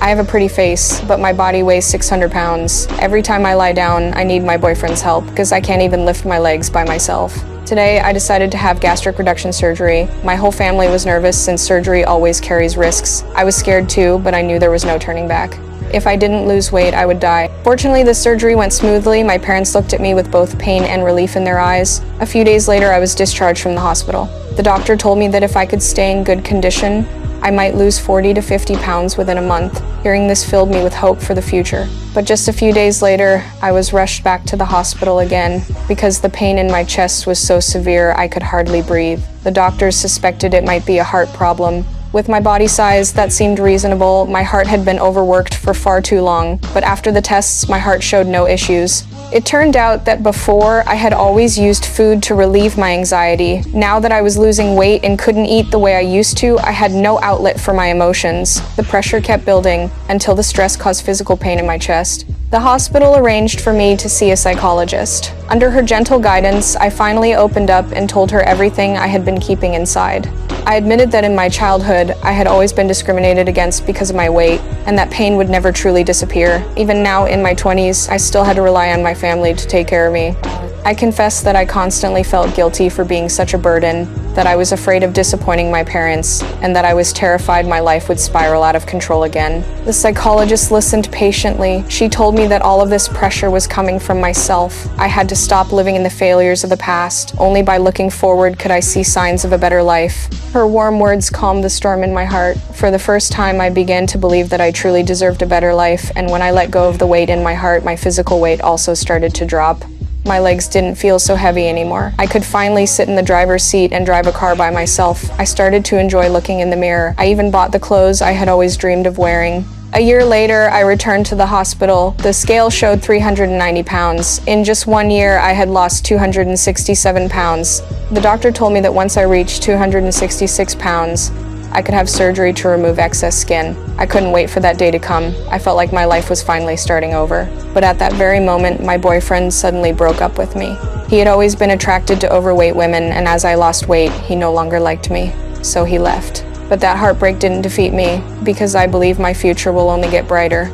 I have a pretty face, but my body weighs 600 pounds. Every time I lie down, I need my boyfriend's help because I can't even lift my legs by myself. Today, I decided to have gastric reduction surgery. My whole family was nervous since surgery always carries risks. I was scared too, but I knew there was no turning back. If I didn't lose weight, I would die. Fortunately, the surgery went smoothly. My parents looked at me with both pain and relief in their eyes. A few days later, I was discharged from the hospital. The doctor told me that if I could stay in good condition, I might lose 40 to 50 pounds within a month. Hearing this filled me with hope for the future. But just a few days later, I was rushed back to the hospital again because the pain in my chest was so severe I could hardly breathe. The doctors suspected it might be a heart problem. With my body size, that seemed reasonable. My heart had been overworked for far too long, but after the tests, my heart showed no issues. It turned out that before, I had always used food to relieve my anxiety. Now that I was losing weight and couldn't eat the way I used to, I had no outlet for my emotions. The pressure kept building until the stress caused physical pain in my chest. The hospital arranged for me to see a psychologist. Under her gentle guidance, I finally opened up and told her everything I had been keeping inside. I admitted that in my childhood, I had always been discriminated against because of my weight, and that pain would never truly disappear. Even now, in my 20s, I still had to rely on my family to take care of me. I confess that I constantly felt guilty for being such a burden, that I was afraid of disappointing my parents, and that I was terrified my life would spiral out of control again. The psychologist listened patiently. She told me that all of this pressure was coming from myself. I had to stop living in the failures of the past. Only by looking forward could I see signs of a better life. Her warm words calmed the storm in my heart. For the first time, I began to believe that I truly deserved a better life, and when I let go of the weight in my heart, my physical weight also started to drop. My legs didn't feel so heavy anymore. I could finally sit in the driver's seat and drive a car by myself. I started to enjoy looking in the mirror. I even bought the clothes I had always dreamed of wearing. A year later, I returned to the hospital. The scale showed 390 pounds. In just 1 year, I had lost 267 pounds. The doctor told me that once I reached 266 pounds, I could have surgery to remove excess skin. I couldn't wait for that day to come. I felt like my life was finally starting over. But at that very moment, my boyfriend suddenly broke up with me. He had always been attracted to overweight women, and as I lost weight, he no longer liked me. So he left. But that heartbreak didn't defeat me, because I believe my future will only get brighter.